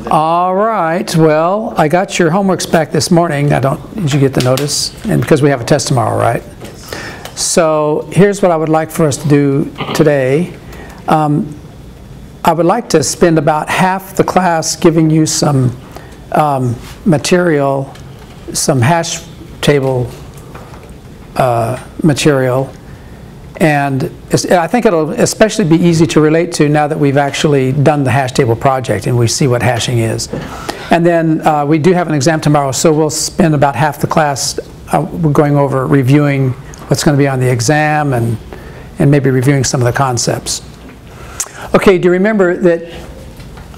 All right. Well, I got your homeworks back this morning. Did you get the notice? And because we have a test tomorrow, right? So here's what I would like for us to do today. I would like to spend about half the class giving you some material, some hash table material. And I think it'll especially be easy to relate to now that we've actually done the hash table project and we see what hashing is. And then we do have an exam tomorrow, so we'll spend about half the class going over reviewing what's going to be on the exam and maybe reviewing some of the concepts. Okay, do you remember that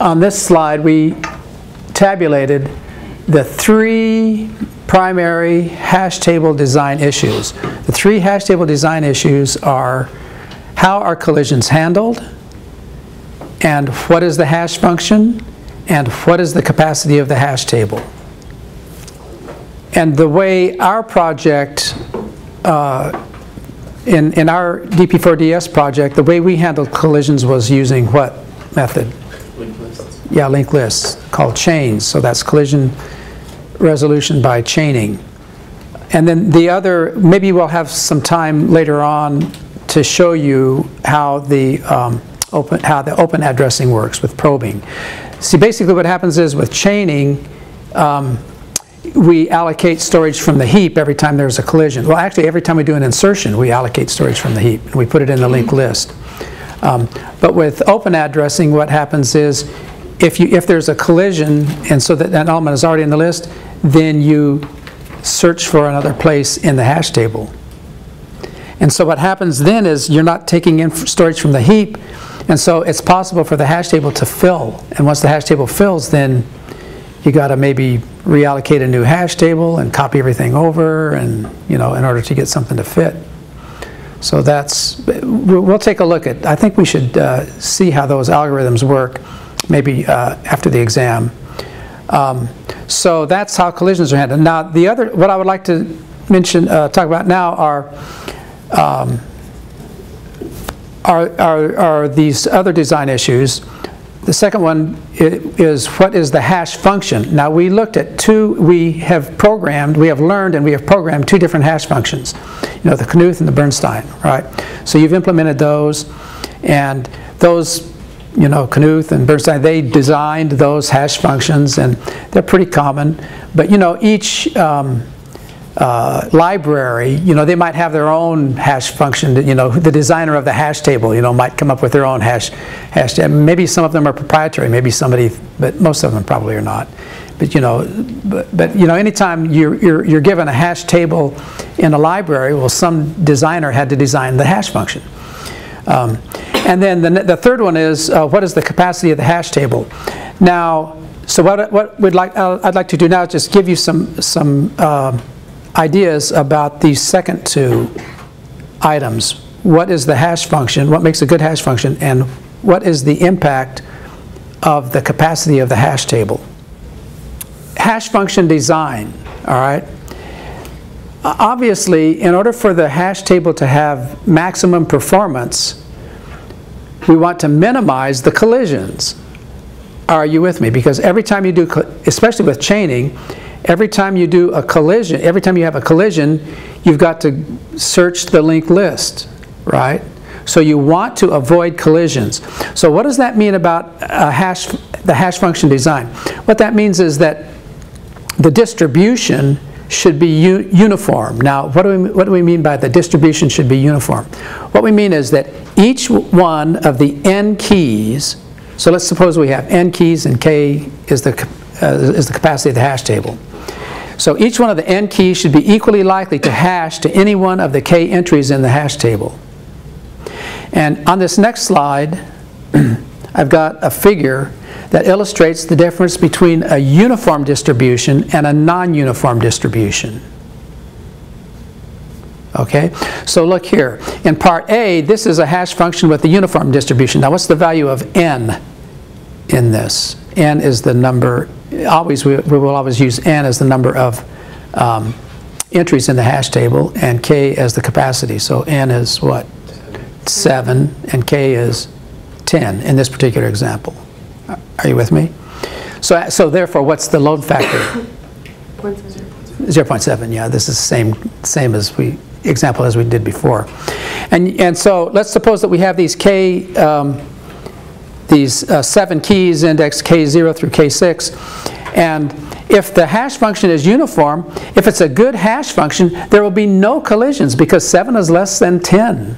on this slide we tabulated the 3 primary hash table design issues. The 3 hash table design issues are: how are collisions handled, and what is the hash function, and what is the capacity of the hash table. And the way our project, in our DP4DS project, the way we handled collisions was using what method? Linked lists. Yeah, linked lists, called chains. So that's collision resolution by chaining. And then the other, maybe we'll have some time later on to show you how the open addressing works with probing. See, basically what happens is with chaining, we allocate storage from the heap every time there's a collision. Well, actually, every time we do an insertion, we allocate storage from the heap, and we put it in the linked list. But with open addressing, what happens is, if there's a collision, and so that an element is already in the list, then you search for another place in the hash table. And so what happens then is you're not taking in storage from the heap, and so it's possible for the hash table to fill. And once the hash table fills, then you got to maybe reallocate a new hash table and copy everything over, and in order to get something to fit. So we'll take a look at. I think we should see how those algorithms work, maybe after the exam. So that's how collisions are handled. Now, what I would like to mention, talk about now are these other design issues. The second one is, what is the hash function? Now, we looked at we have learned and we have programmed 2 different hash functions. The Knuth and the Bernstein, right? So you've implemented those, and those, Knuth and Bernstein, they designed those hash functions, and they're pretty common. But each library, they might have their own hash function. The designer of the hash table, might come up with their own hash. Maybe some of them are proprietary. Maybe but most of them probably are not. But anytime you're given a hash table in a library, well, some designer had to design the hash function. And then the third one is, what is the capacity of the hash table? Now, so what I'd like to do now is just give you some ideas about these second 2 items. What is the hash function? What makes a good hash function? And what is the impact of the capacity of the hash table? Hash function design, all right? Obviously, in order for the hash table to have maximum performance, we want to minimize the collisions. Are you with me? Because every time you do, especially with chaining, every time you do a collision, every time you have a collision, you've got to search the linked list, right? So you want to avoid collisions. So what does that mean about the hash function design? What that means is that the distribution should be uniform. Now, what do we mean by the distribution should be uniform? What we mean is that each one of the n keys, so let's suppose we have n keys and k is the capacity of the hash table. So each one of the n keys should be equally likely to hash to any one of the k entries in the hash table. And on this next slide, I've got a figure that illustrates the difference between a uniform distribution and a non-uniform distribution. Okay, so look here. In part A, this is a hash function with a uniform distribution. Now, what's the value of n in this? N is the number. We will always use n as the number of entries in the hash table, and k as the capacity. So n is what? 7, and k is 10 in this particular example. Are you with me? So therefore, what's the load factor? 0.7, yeah, this is the same as example as we did before. And so let's suppose that we have these these 7 keys indexed K0 through K6, and if the hash function is uniform, if it's a good hash function, there will be no collisions because 7 is less than 10,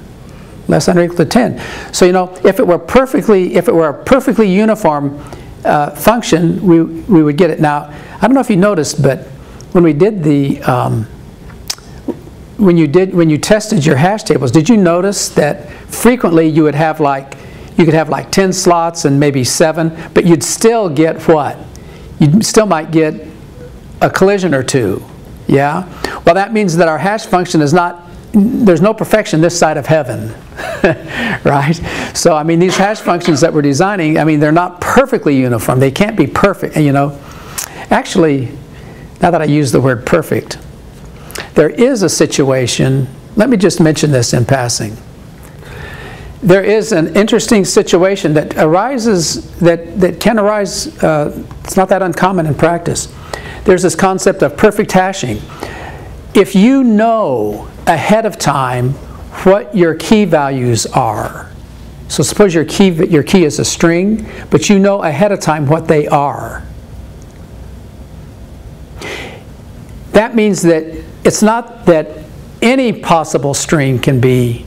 less than or equal to 10. So if it were a perfectly uniform function, we would get it. Now, I don't know if you noticed, but when we did the when you tested your hash tables, did you notice that frequently you would have you could have 10 slots and maybe 7, but you'd still get what? You still might get a collision or 2. Yeah? Well, that means that our hash function is not, there's no perfection this side of heaven. Right? So, I mean, these hash functions that we're designing, I mean, they're not perfectly uniform. They can't be perfect. Actually, now that I use the word perfect, there is a situation, let me just mention this in passing. There is an interesting situation that arises, that can arise, it's not that uncommon in practice. There's this concept of perfect hashing. If you know ahead of time what your key values are, so suppose your key is a string, but you know ahead of time what they are. That means that it's not that any possible string can be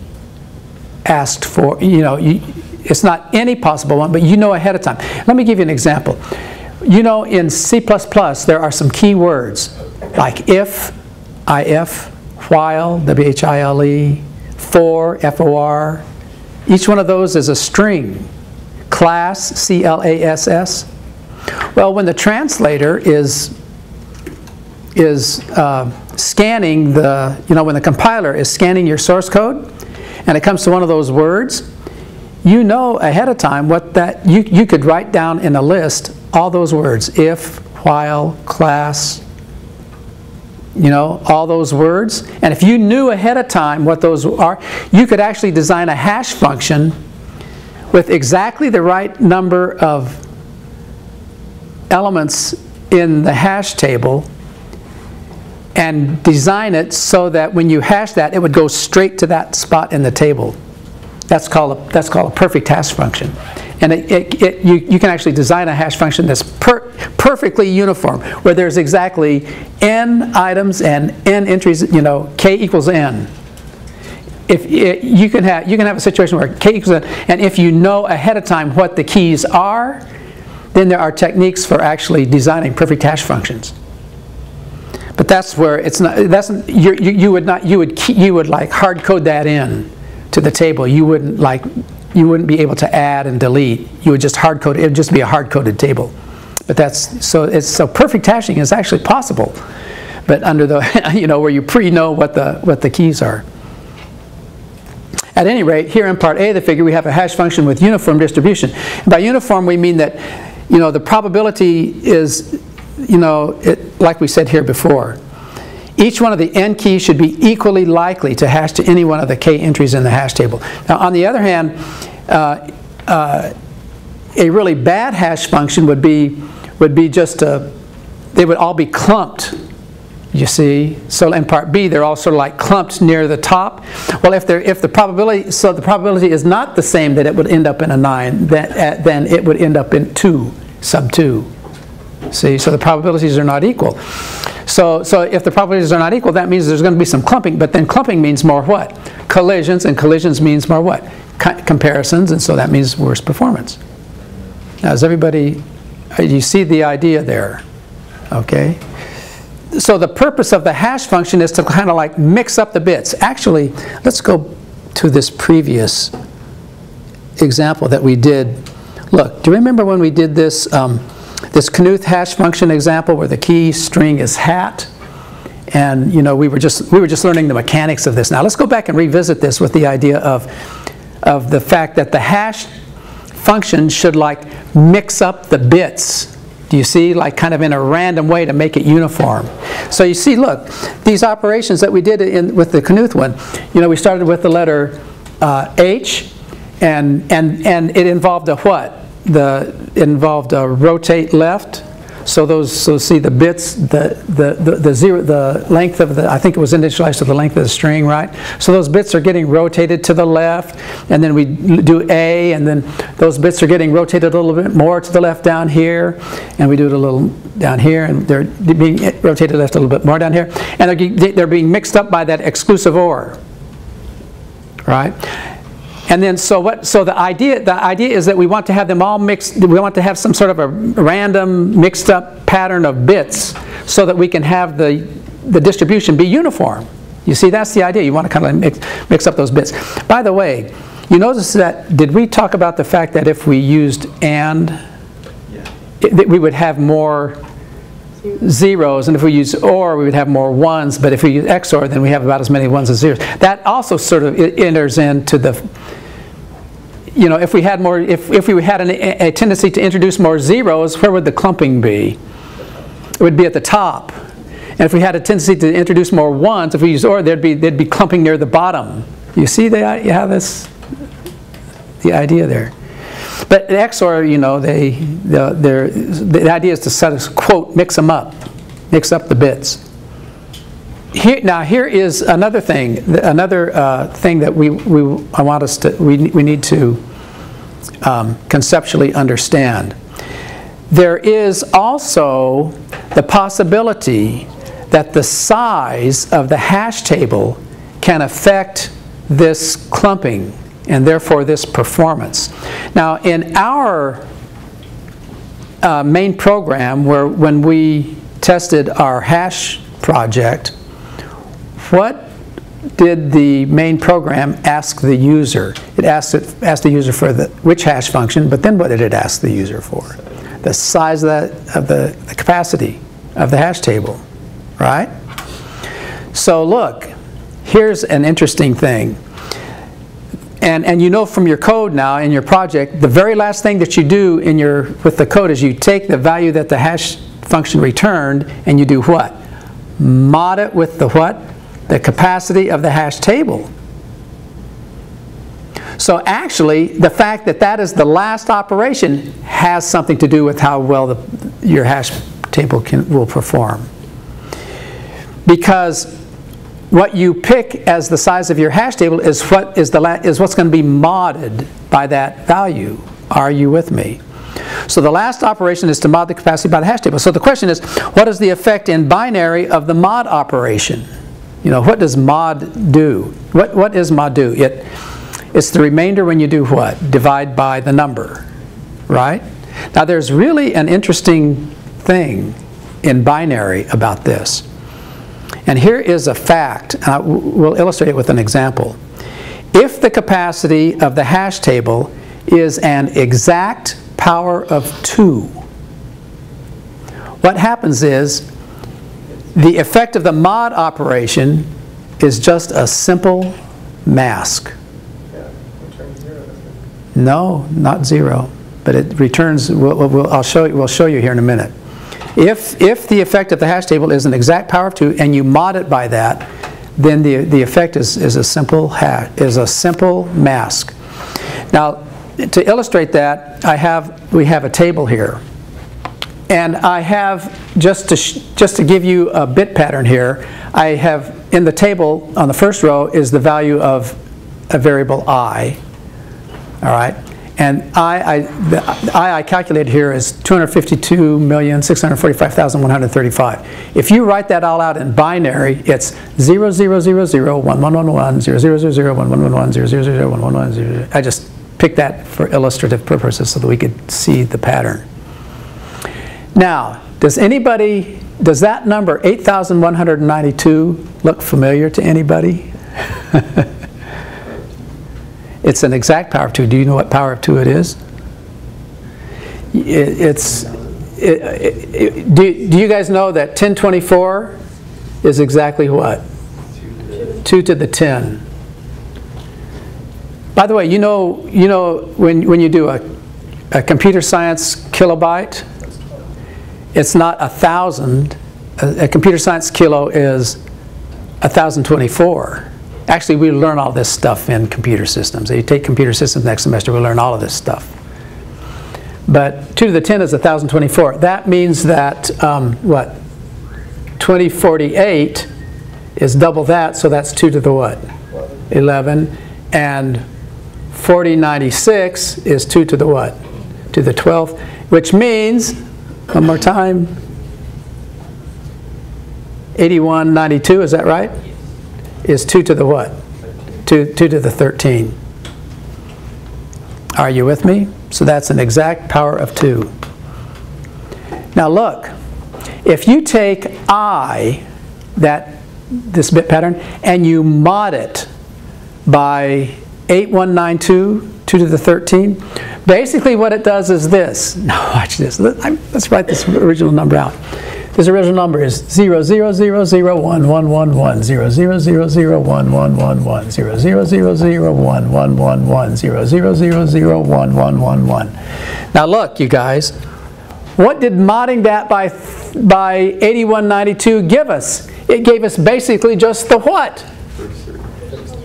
asked for, it's not any possible one, but you know ahead of time. Let me give you an example. In C++, there are some key words like if, while, while, for, for. Each one of those is a string. Class, class. Well, when the translator is scanning when the compiler is scanning your source code, and it comes to one of those words, you know ahead of time what that, you could write down in a list all those words, if, while, class, all those words. And if you knew ahead of time what those are, you could actually design a hash function with exactly the right number of elements in the hash table and design it so that when you hash that, it would go straight to that spot in the table. That's called a perfect hash function. And you can actually design a hash function that's perfectly uniform, where there's exactly n items and n entries, k equals n. You can have a situation where k equals n, and if you know ahead of time what the keys are, then there are techniques for actually designing perfect hash functions. But that's where it's not. You would hard code that in to the table. You wouldn't be able to add and delete. You would just hard code it. It would just be a hard coded table. But so perfect hashing is actually possible, but under the where you pre-know what the keys are. At any rate, here in part A of the figure, we have a hash function with uniform distribution. And by uniform, we mean that the probability is like we said here before. Each one of the n keys should be equally likely to hash to any one of the k entries in the hash table. Now, on the other hand, a really bad hash function would be just they would all be clumped. You see, so in part B, they're all sort of like clumped near the top. Well, if the probability is not the same that it would end up in a 9, then it would end up in 2, sub 2. See, so the probabilities are not equal. So if the probabilities are not equal, that means there's going to be some clumping, but then clumping means more what? Collisions, and collisions means more what? Comparisons, and so that means worse performance. Now, does everybody, you see the idea there? Okay. So the purpose of the hash function is to kind of like mix up the bits. Actually, let's go to this previous example that we did. Look, do you remember when we did this this Knuth hash function example where the key string is hat? And we were just learning the mechanics of this. Now let's go back and revisit this with the idea of the fact that the hash function should like mix up the bits. Do you see, like kind of in a random way to make it uniform? So you see, look, these operations that we did with the Knuth one, we started with the letter H, and it involved a what? It involved a rotate left So see the bits, the zero, the length of the, I think it was initialized to the length of the string, right? So those bits are getting rotated to the left, and then we do A, and then those bits are getting rotated a little bit more to the left down here, and we do it a little down here, and they're being rotated left a little bit more down here, and they're being mixed up by that exclusive OR, right? And then so the idea is that we want to have them all mixed, we want to have some sort of a random mixed up pattern of bits so that we can have the distribution be uniform. You see, that's the idea. You want to kind of mix up those bits. By the way, you notice that, did we talk about the fact that if we used AND, that we would have more zeros, and if we use OR we would have more ones, but if we use XOR then we have about as many ones as zeros. That also sort of enters into the, you know, if we had more, if we had a tendency to introduce more zeros, where would the clumping be? It would be at the top. And if we had a tendency to introduce more ones, if we use OR, they'd be clumping near the bottom. You see the idea there. But XOR, you know, the idea is to sort of, quote, mix them up, mix up the bits. Now here is another thing, that I want us to, we need to conceptually understand. There is also the possibility that the size of the hash table can affect this clumping and therefore this performance. Now in our main program, when we tested our hash project, what did the main program ask the user? It asked the user for which hash function, but then what did it ask the user for? The size of the capacity of the hash table, right? So look, here's an interesting thing. And you know from your code now in your project, the very last thing that you do with the code is you take the value that the hash function returned and you do what? Mod it with the what? The capacity of the hash table. So actually, the fact that that is the last operation has something to do with how well your hash table will perform. Because what you pick as the size of your hash table is what's going to be modded by that value. Are you with me? So the last operation is to mod the capacity by the hash table. So the question is, what is the effect in binary of the mod operation? You know, what does mod do? What is mod do? It's the remainder when you do what? Divide by the number, right? Now there's really an interesting thing in binary about this. And here is a fact, and we'll illustrate it with an example. If the capacity of the hash table is an exact power of 2, what happens is the effect of the mod operation is just a simple mask. No, not 0, but it returns. We'll show you here in a minute. If the effect of the hash table is an exact power of 2 and you mod it by that, then the effect is a simple mask. Now, to illustrate that, we have a table here, and I have just to give you a bit pattern here. I have in the table on the first row is the value of a variable I. All right. And the I calculated here is 252,645,135. If you write that all out in binary, it's 0, 0, 0, 0, 1, 1, 1, 1, 0, 0, 0, 0, 1, 1, 1, 1, 0, 0, 0, 1, 1, 1, 0. I just picked that for illustrative purposes so that we could see the pattern. Now, does that number 8,192 look familiar to anybody? It's an exact power of 2. Do you know what power of 2 it is? Do you guys know that 1024 is exactly what? 2 to the 10. By the way, you know when you do a computer science kilobyte, it's not 1,000. A computer science kilo is 1,024. Actually, we learn all this stuff in computer systems. You take computer systems next semester, we learn all of this stuff. But 2 to the 10 is 1024. That means that, what? 2048 is double that, so that's 2 to the what? 11. And 4096 is 2 to the what? To the 12th, which means, one more time, 8192, is that right? Is 2 to the what? 2 to the 13. Are you with me? So that's an exact power of 2. Now look, if you take I, this bit pattern, and you mod it by 8192, 2 to the 13, basically what it does is this. Now watch this. Let's write this original number out. This original number is 0000111, 0000111, 0000111, 0000111. Now look, you guys, what did modding that by 8192 give us? It gave us basically just the what?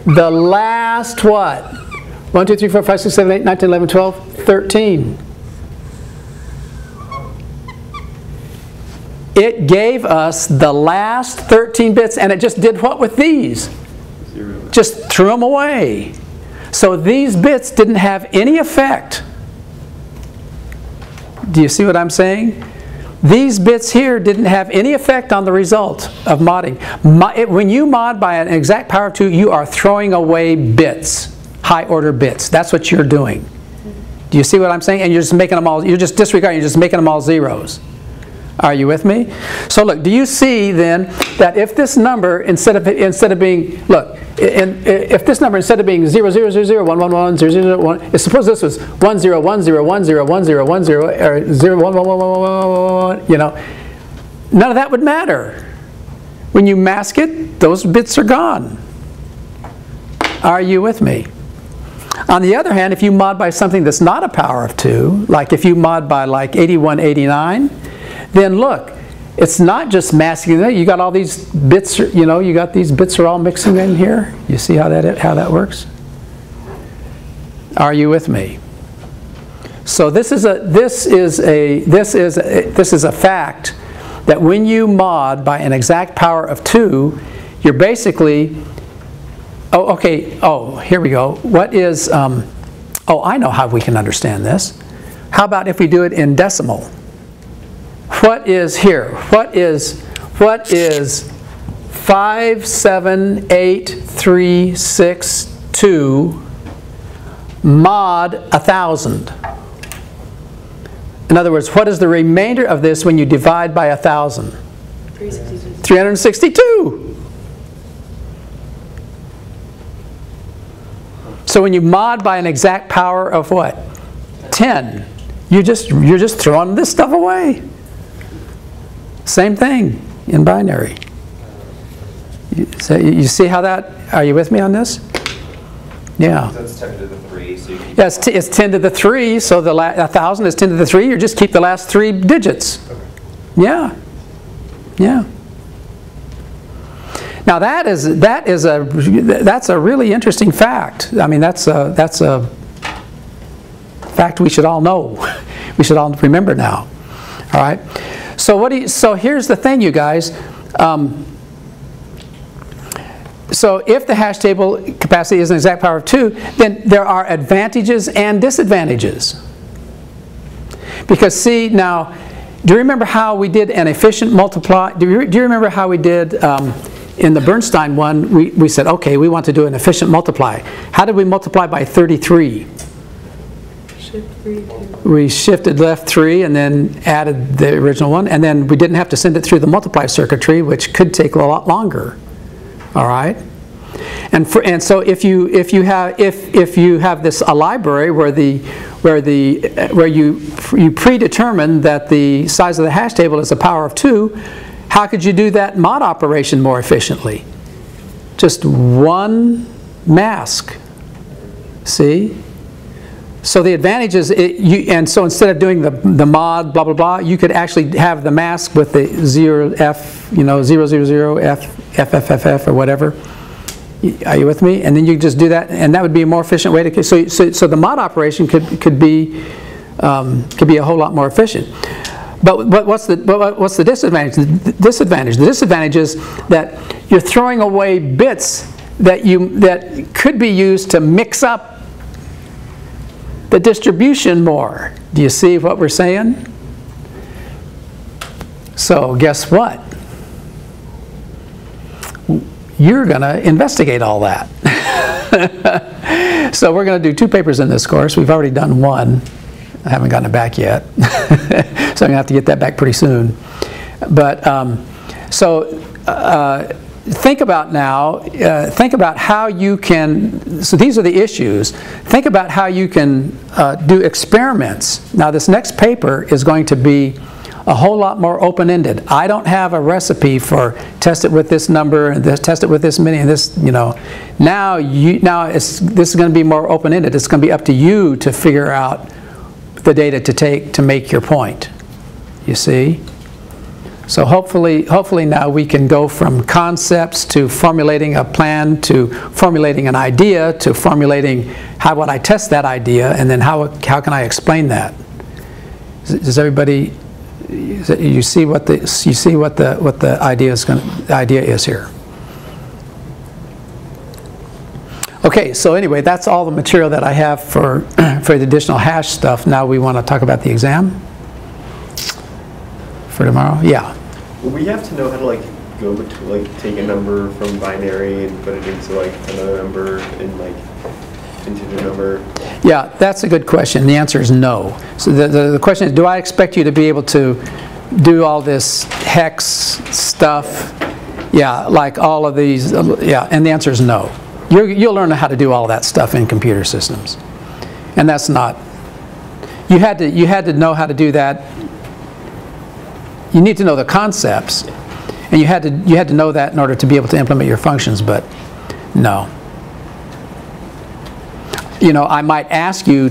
The last what? 1, 2, 3, 4, 5, 6, 7, 8, 9, 10, 11, 12, 13. It gave us the last 13 bits, and it just did what with these? Just threw them away. So these bits didn't have any effect. Do you see what I'm saying? These bits here didn't have any effect on the result of modding. When you mod by an exact power of 2, you are throwing away bits, high order bits. That's what you're doing. Do you see what I'm saying? And you're just making them all, you're just disregarding, you're just making them all zeros. Are you with me? So look, do you see then that if this number instead of being, look, if this number instead of being 00001110001, suppose this was 1010101010 or 0111111, you know, none of that would matter. When you mask it, those bits are gone. Are you with me? On the other hand, if you mod by something that's not a power of 2, like if you mod by like 8189, then look, it's not just masking it. You got all these bits, you know, you got these bits are all mixing in here. You see how that works? Are you with me? So this is a fact that when you mod by an exact power of 2, you're basically, oh, okay, oh, here we go. What is, oh, I know how we can understand this. How about if we do it in decimal? What is here? What is 57832 mod 1,000? In other words, what is the remainder of this when you divide by 1,000? 362. So when you mod by an exact power of what? 10. You're just throwing this stuff away. Same thing in binary. So you see how that, are you with me on this? Yeah. That's 10 to the 3. So you can Yeah, it's 10 to the 3, so the 1,000 is 10 to the 3. You just keep the last 3 digits. okay. Yeah. Yeah. Now that's a really interesting fact. I mean, that's a fact we should all know. We should all remember now. All right. So here's the thing, you guys. So if the hash table capacity is an exact power of 2, then there are advantages and disadvantages. Because see, now, do you remember how we did an efficient multiply? Do you remember how we did in the Bernstein one? We said, okay, we want to do an efficient multiply. How did we multiply by 33? We shifted left 3 and then added the original one, and then we didn't have to send it through the multiply circuitry, which could take a lot longer. All right, and so if you have this a library where you predetermine that the size of the hash table is a power of 2, how could you do that mod operation more efficiently? Just one mask. See. So the advantage is, and so instead of doing the mod blah blah blah, you could actually have the mask with the 0f, you know, 000f, or whatever. Are you with me? And then you just do that, and that would be a more efficient way to. So the mod operation could be could be a whole lot more efficient. But what's the disadvantage? The disadvantage is that you're throwing away bits that could be used to mix up the distribution more. Do you see what we're saying? So guess what? You're going to investigate all that. So we're going to do 2 papers in this course. We've already done 1. I haven't gotten it back yet. So I'm going to have to get that back pretty soon. But think about now, think about how you can, so these are the issues. Think about how you can do experiments. Now this next paper is going to be a whole lot more open-ended. I don't have a recipe for test it with this number, and test it with this many, and this, you know. Now this is going to be more open-ended. It's going to be up to you to figure out the data to take to make your point. You see? So hopefully now we can go from concepts to formulating a plan, to formulating an idea, to formulating how would I test that idea, and then how can I explain that? Does everybody, you see what the idea is here? Okay, so anyway, that's all the material that I have for the additional hash stuff. Now we want to talk about the exam for tomorrow. Yeah. Will we have to know how to like go between, like take a number from binary and put it into like another number and like integer number? Yeah, that's a good question. The answer is no. So the question is, do I expect you to be able to do all this hex stuff? Yeah, like all of these. Yeah, and the answer is no. You'll learn how to do all that stuff in computer systems, and that's not. You had to know how to do that. You need to know the concepts, and you had to know that in order to be able to implement your functions. But no. You know, I might ask you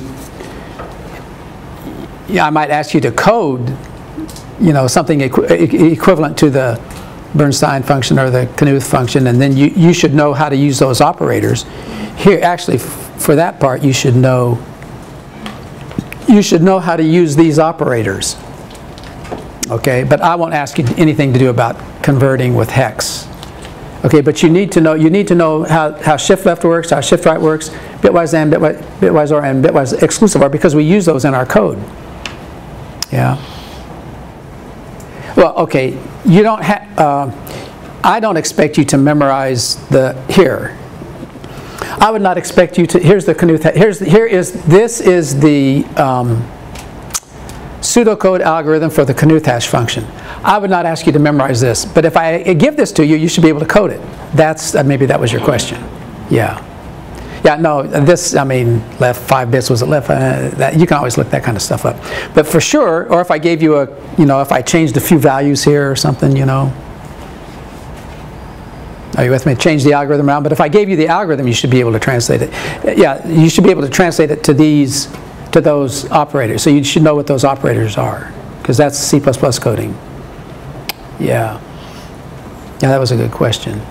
to code, you know, something equivalent to the Bernstein function or the Knuth function, and then you should know how to use those operators. Here, actually, for that part, you should know how to use these operators. Okay, but I won't ask you anything to do about converting with hex. Okay, but you need to know how shift left works, how shift right works, bitwise AND, bitwise OR, and bitwise exclusive OR, because we use those in our code. Yeah. Well, okay, you don't have. I don't expect you to memorize here. I would not expect you to. Here's the Knuth. This is the pseudocode algorithm for the Knuth hash function. I would not ask you to memorize this, but if I give this to you, you should be able to code it. That's maybe that was your question. Yeah. Yeah, no, this, I mean, left 5 bits, was it left? That, you can always look that kind of stuff up. But for sure, or if I gave you if I changed a few values here or something, you know. Are you with me? Change the algorithm around. But if I gave you the algorithm, you should be able to translate it. Yeah, you should be able to translate it to those operators. So you should know what those operators are, because that's C++ coding. Yeah. Yeah, that was a good question.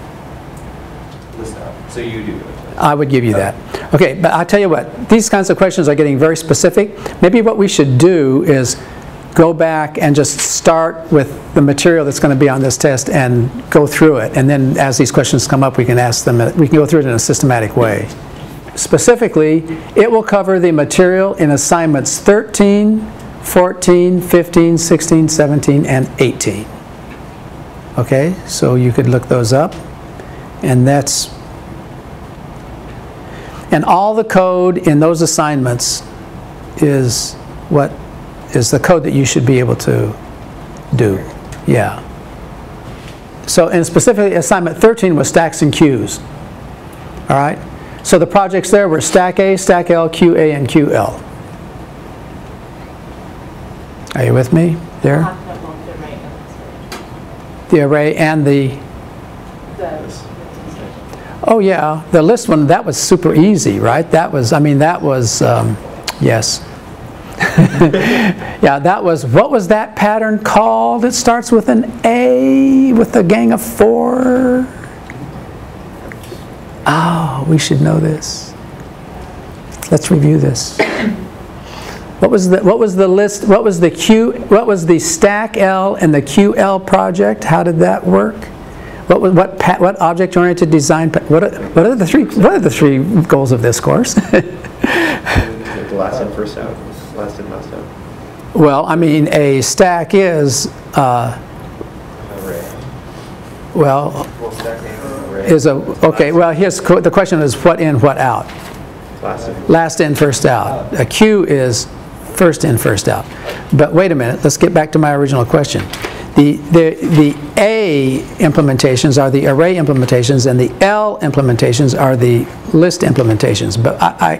So you do it. I would give you that. Okay, but I'll tell you what, these kinds of questions are getting very specific. Maybe what we should do is go back and just start with the material that's going to be on this test and go through it. And then as these questions come up, we can ask them, we can go through it in a systematic way. Specifically, it will cover the material in assignments 13, 14, 15, 16, 17, and 18. Okay, so you could look those up. And and all the code in those assignments is the code that you should be able to do. Yeah. So, and specifically assignment 13 was stacks and queues. All right. So the projects there were stack A, stack L, QA, and QL. Are you with me there? The array and the... Oh yeah, the list one, that was super easy, right? That was, I mean, that was, yes. Yeah, that was, what was that pattern called? It starts with an A with a gang of 4. Oh, we should know this. Let's review this. What was the list? What was the stack L and the QL project? How did that work? What object-oriented design? What are the three goals of this course? The last in, first out. Last in, last out. Well, I mean, a stack is Array. well Well, stack name is array. is a okay. Well, here's the question: is what in, what out? Last in. Last in, first out. A queue is first in, first out. But wait a minute, let's get back to my original question. The A implementations are the array implementations, and the L implementations are the list implementations. But I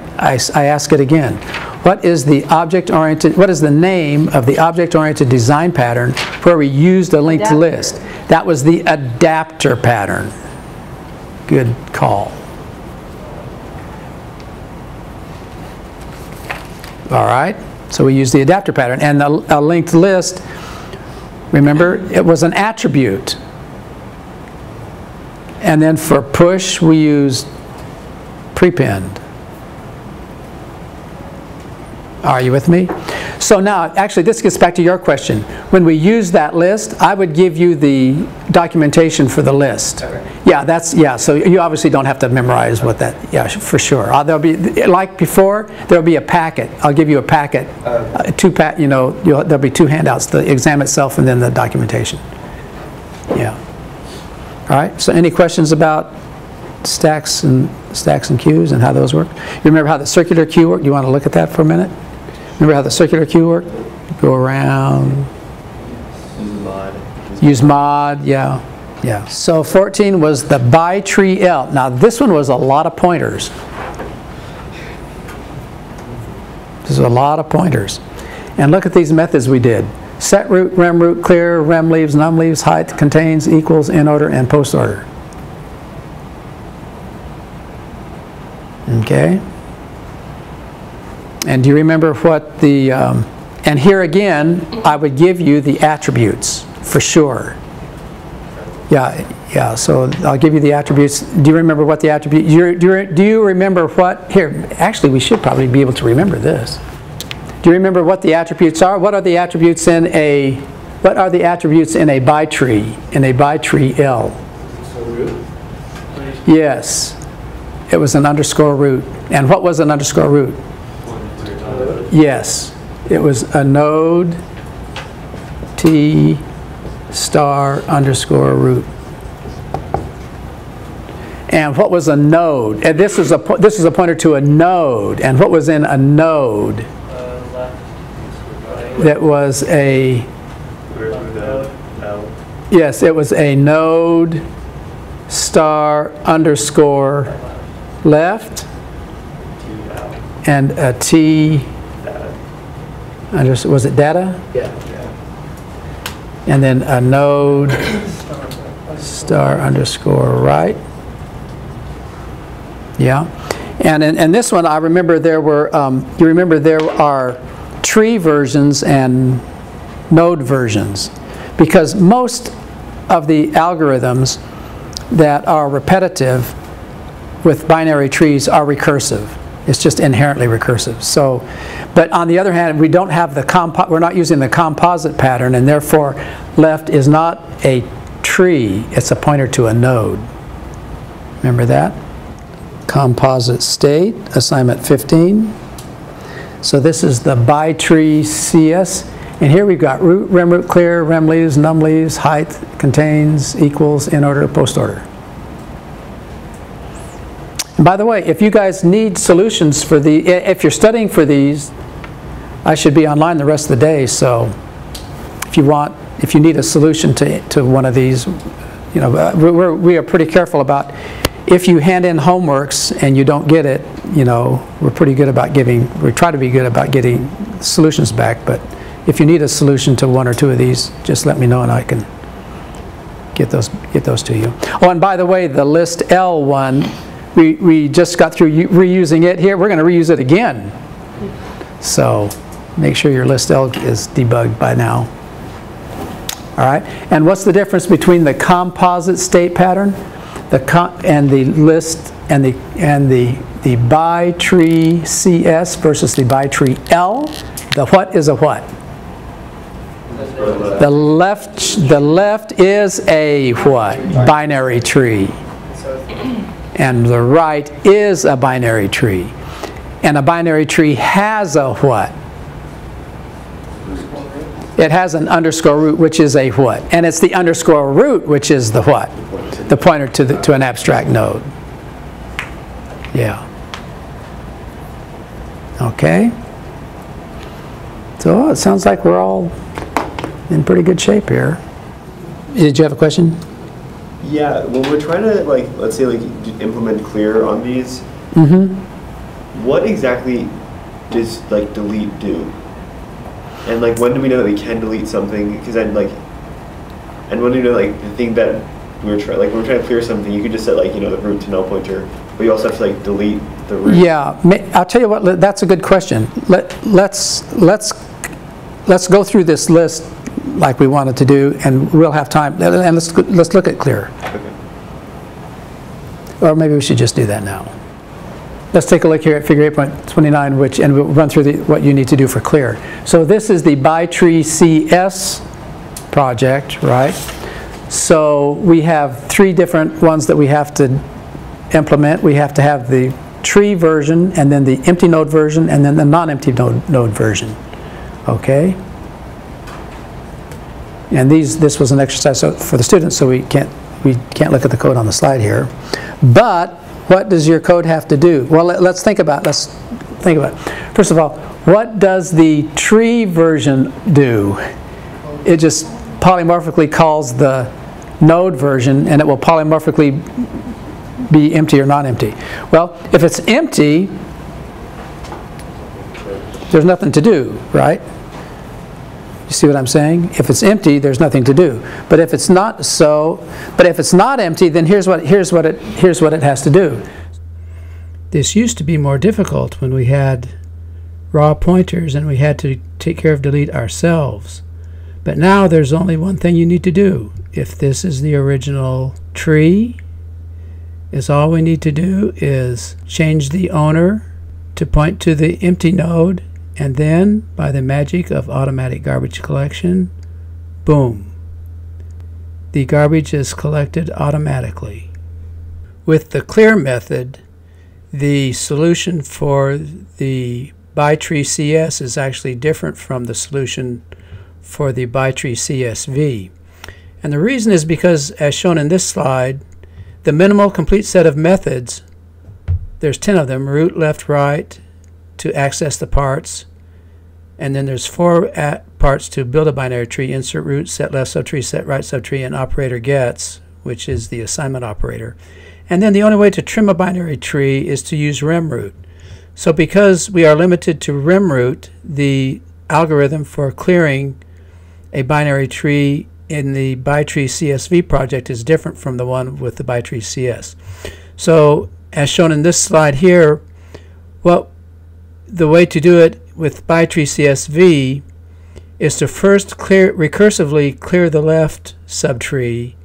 ask it again. What is the object-oriented? What is the name of the object-oriented design pattern where we used a linked list? That was the adapter pattern. Good call. All right, so we use the adapter pattern, and a linked list, remember, it was an attribute. And then for push, we used prepend. Are you with me? So now, actually, this gets back to your question. When we use that list, I would give you the documentation for the list. Okay. Yeah, so you obviously don't have to memorize what that, yeah, for sure. There'll be, like before, there'll be a packet. I'll give you a packet, there'll be two handouts, the exam itself and then the documentation. Yeah. All right, so any questions about stacks and queues and how those work? You remember how the circular queue worked? You want to look at that for a minute? Remember how the circular queue worked? Go around. Use mod, yeah. Yeah. So 14 was the by tree L. Now this one was a lot of pointers. This is a lot of pointers. And look at these methods we did. Set root, rem root, clear, rem leaves, num leaves, height, contains, equals, in order, and post order. Okay. And do you remember what the, and here again, I would give you the attributes for sure. Yeah, so I'll give you the attributes. Do you remember what the attribute, do you remember what, here, actually we should probably be able to remember this. Do you remember what the attributes are? What are the attributes in a by tree, L? Yes, it was an underscore root. And what was an underscore root? Yes, it was a node T star underscore root. And what was a node? And this is a pointer to a node. And what was in a node? That was a, yes, it was a node star underscore left and a T, was it data? Yeah. And then a node star underscore right. Yeah. And in this one, I remember there were, you remember there are tree versions and node versions, because most of the algorithms that are repetitive with binary trees are recursive. It's just inherently recursive. So, but on the other hand, we don't have the we're not using the composite pattern, and therefore left is not a tree, it's a pointer to a node. Remember that? Composite state, assignment 15. So this is the by tree CS, and here we've got root, rem root, clear, rem leaves, num leaves, height, contains, equals, in order, post order. And by the way, if you guys need solutions for if you're studying for these, I should be online the rest of the day, so if you need a solution to one of these, you know, we are pretty careful about, if you hand in homeworks and you don't get it, you know, we try to be good about getting solutions back, but if you need a solution to one or two of these, just let me know and I can get those to you. Oh, and by the way, the list L one, we just got through reusing it here. We're going to reuse it again. So make sure your list L is debugged by now. All right, and what's the difference between the composite state pattern? and the list and the by tree CS versus the by tree L. The what is a what? The left is a what? Binary tree. And the right is a binary tree. And a binary tree has a what? It has an underscore root, which is a what? And it's the underscore root, which is the what? The pointer to an abstract node. Yeah. Okay. So it sounds like we're all in pretty good shape here. Did you have a question? Yeah, when we're trying to, like, let's say, like, implement clear on these, what exactly does, like, delete do? And, like, when do we know that we can delete something? Because then, like, and when do we know, like, the thing that we're trying, like, when we're trying to clear something, you could just set, like, you know, the root to null pointer, but you also have to, like, delete the root. Yeah, I'll tell you what, that's a good question. Let's go through this list like we wanted to do, and we'll have time, and let's look at clear. Okay. Or maybe we should just do that now. Let's take a look here at figure 8.29, and we'll run through what you need to do for clear. So this is the by tree CS project, right? So we have 3 different ones that we have to implement. We have to have the tree version, and then the empty node version, and then the non-empty node version. Okay? And this was an exercise for the students, so we can't look at the code on the slide here. But what does your code have to do? Well, let's think about it. First of all, what does the tree version do? It just polymorphically calls the node version, and it will polymorphically be empty or non-empty. Well, if it's empty, there's nothing to do, right? You see what I'm saying? If it's empty, there's nothing to do. But if it's not empty, then here's what it has to do. This used to be more difficult when we had raw pointers and we had to take care of delete ourselves. But now there's only one thing you need to do. If this is the original tree, all we need to do is change the owner to point to the empty node, and then, by the magic of automatic garbage collection, boom, the garbage is collected automatically. With the clear method, the solution for the by tree CS is actually different from the solution for the by tree CSV. And the reason is because, as shown in this slide, the minimal complete set of methods, there's 10 of them, root, left, right, to access the parts, and then there's 4 parts to build a binary tree: insert root, set left subtree, set right subtree, and operator gets, which is the assignment operator. And then the only way to trim a binary tree is to use remroot. So because we are limited to remroot, the algorithm for clearing a binary tree in the by tree CSV project is different from the one with the by tree CS. So as shown in this slide here, the way to do it with by tree CSV is to first recursively clear the left subtree,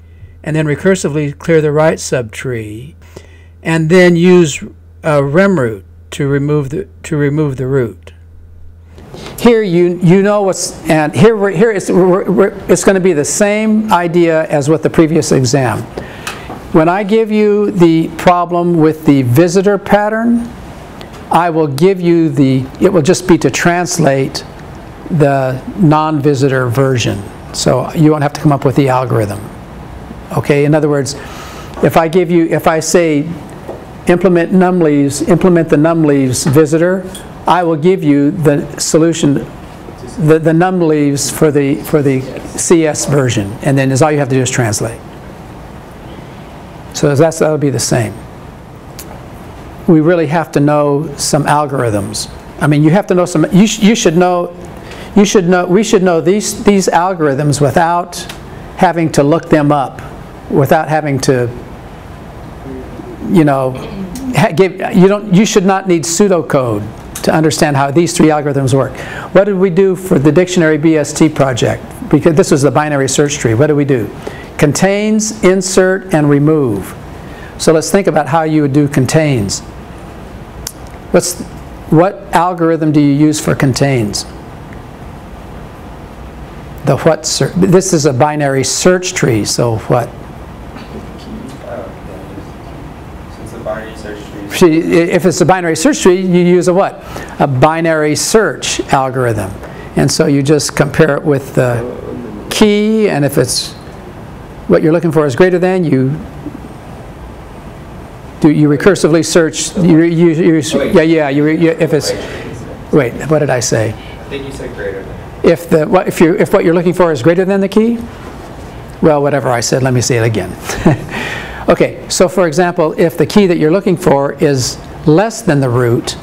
and then recursively clear the right subtree, and then use remroot to remove the root. Here you know what's, and here it's going to be the same idea as with the previous exam. When I give you the problem with the visitor pattern, I will give you it will just be to translate the non-visitor version. So you won't have to come up with the algorithm. Okay, in other words, if I say implement the numLeaves visitor, I will give you the solution, the numLeaves for the CS version, and then all you have to do is translate. So that'll be the same. We really have to know some algorithms. I mean, you have to know some. We should know these algorithms without having to look them up, without having to, you should not need pseudocode to understand how these 3 algorithms work. What did we do for the dictionary BST project? Because this was the binary search tree. What did we do? Contains, insert, and remove. So let's think about how you would do contains. What algorithm do you use for contains? The what? This is a binary search tree, so what? Since the binary search tree. If it's a binary search tree, you use a what? A binary search algorithm. And so you just compare it with the key, and if it's what you're looking for is greater than, you recursively search. If it's, wait, what did I say? I think you said greater than. If what you're looking for is greater than the key, well, whatever I said, let me say it again. Okay, so for example, if the key that you're looking for is less than the root,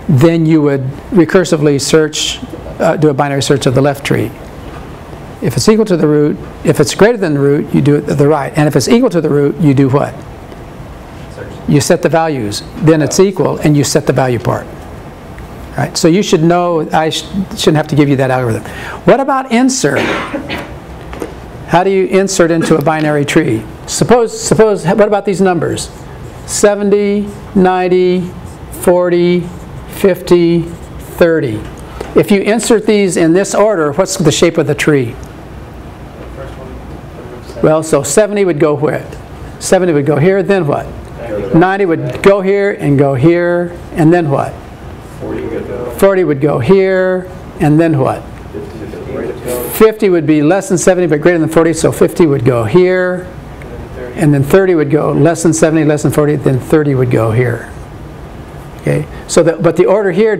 then you would recursively search, do a binary search of the left tree. If it's equal to the root, if it's greater than the root, you do it to the right. And if it's equal to the root, you do what? You set the values. Then it's equal, and you set the value part. Right? So you should know, I shouldn't have to give you that algorithm. What about insert? How do you insert into a binary tree? Suppose, what about these numbers? 70, 90, 40, 50, 30. If you insert these in this order, what's the shape of the tree? Well, so 70 would go where? 70 would go here, then what? 90 would go here, and then what? 40 would go here, and then what? 50 would be less than 70 but greater than 40, so 50 would go here, and then 30 would go less than 70, less than 40, then 30 would go here. Okay, so but the order here,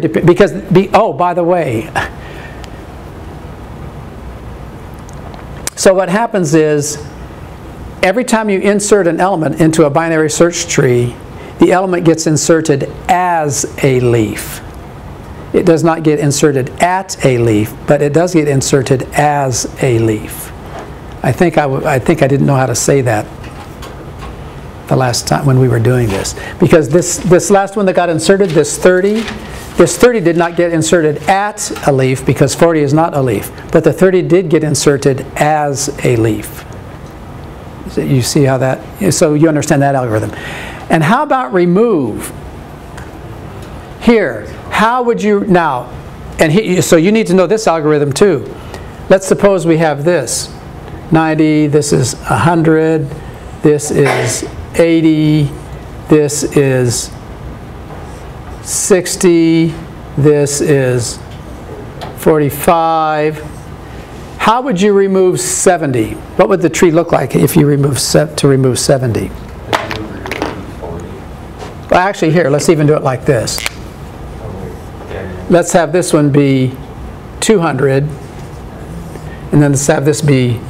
oh, by the way, so what happens is, every time you insert an element into a binary search tree, the element gets inserted as a leaf. It does not get inserted at a leaf, but it does get inserted as a leaf. I think I didn't know how to say that the last time when we were doing this, because this last one that got inserted, this 30 did not get inserted at a leaf because 40 is not a leaf, but the 30 did get inserted as a leaf. So you see how that, so you understand that algorithm. And how about remove? Here, how would you, now, so you need to know this algorithm too. Let's suppose we have this, 90, this is 100, this is 80, this is 60, this is 45. How would you remove 70? What would the tree look like if you remove 70? Well, actually, here, let's even do it like this. Let's have this one be 200, and then let's have this be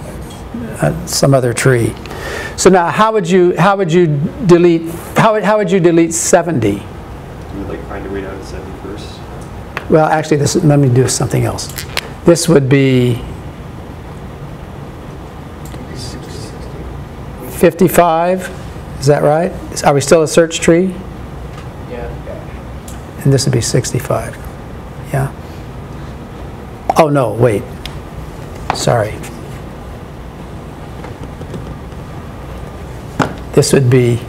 some other tree. So now, how would you delete 70? You would like find a way down to 70 first. Well, actually, let me do something else. This would be 55. Is that right? Are we still a search tree? Yeah. And this would be 65. Yeah. Oh no, wait. Sorry. This would be,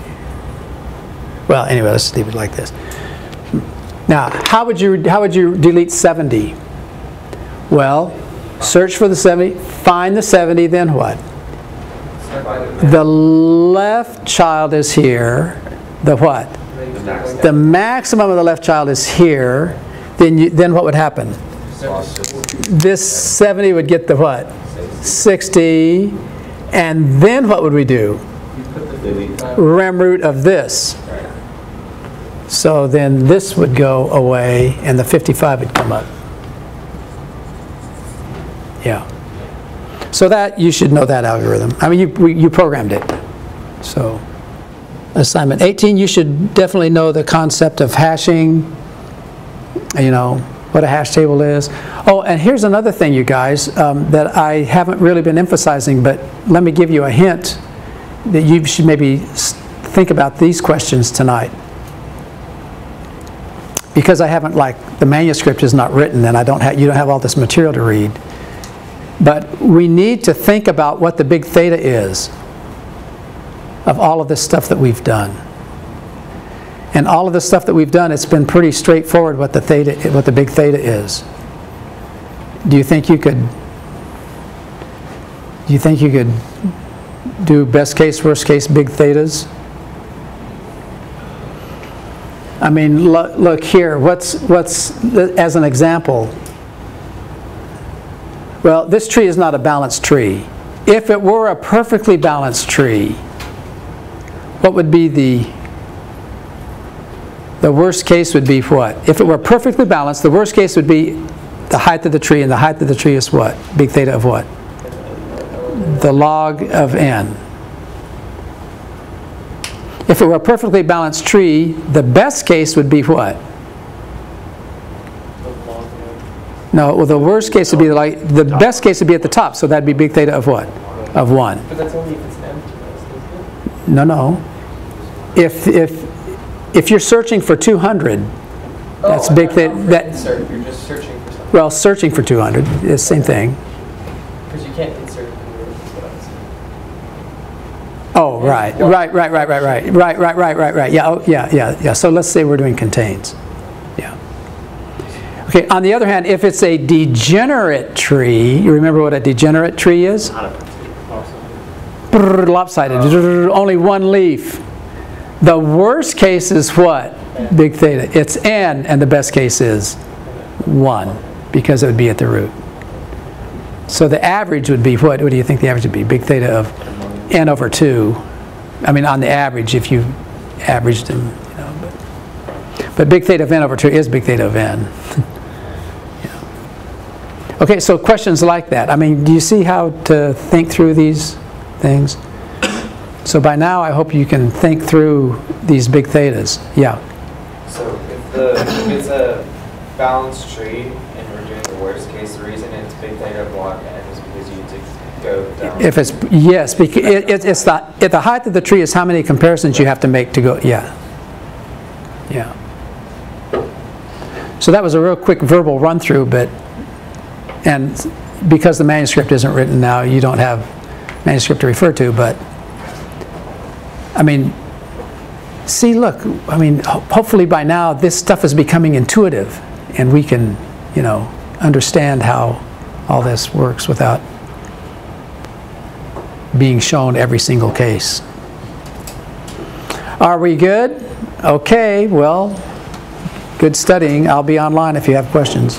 well, anyway, let's leave it like this. Now, how would you delete 70? Well, search for the 70, find the 70, then what? The left child is here. The what? The maximum of the left child is here. Then what would happen? This 70 would get the what? 60. And then what would we do? Rem root of this. So then this would go away and the 55 would come up. Yeah. So that, you should know that algorithm. I mean, you programmed it. So, assignment 18, you should definitely know the concept of hashing, you know, what a hash table is. Oh, and here's another thing, you guys, that I haven't really been emphasizing, but let me give you a hint that you should maybe think about these questions tonight. Because I haven't, like, the manuscript is not written and you don't have all this material to read. But we need to think about what the big theta is. of all of this stuff that we've done. And all of the stuff that we've done, it's been pretty straightforward what the big theta is. Do you think you could do best case, worst case, big thetas? I mean, look here, what's as an example, well, this tree is not a balanced tree. If it were a perfectly balanced tree, what would be the worst case would be what? If it were perfectly balanced, the worst case would be the height of the tree, and the height of the tree is what? Big theta of what? The log of n. If it were a perfectly balanced tree, the best case would be what? No, well, the worst case would be like, the best case would be at the top, so that'd be big theta of what? Of 1. But that's only if it's empty, isn't it? No. If you're searching for 200, that's big theta. You're just searching for something. Well, searching for 200 is the same thing. Because you can't insert it in the room, is what I'm saying. Oh, right. Yeah, oh, yeah. So let's say we're doing contains. Yeah. Okay, on the other hand, if it's a degenerate tree, you remember what a degenerate tree is? Lopsided, only one leaf. The worst case is what? Big theta. It's n, and the best case is 1, because it would be at the root. So the average would be what? What do you think the average would be? Big theta of n over 2. I mean, on the average, if you averaged them, you know. But big theta of n over 2 is big theta of n. Yeah. Okay, so questions like that. I mean, do you see how to think through these things? So by now, I hope you can think through these big thetas. Yeah. So if it's a balanced tree and we're doing the worst case, the reason it's big theta of log n is because you need to go down. If it's, yes, because it's the height of the tree is how many comparisons you have to make to go, yeah. Yeah. So that was a real quick verbal run through, and because the manuscript isn't written now, you don't have manuscript to refer to, but I mean, see, look, I mean, hopefully by now this stuff is becoming intuitive and we can, you know, understand how all this works without being shown every single case. Are we good? Okay, well, good studying. I'll be online if you have questions.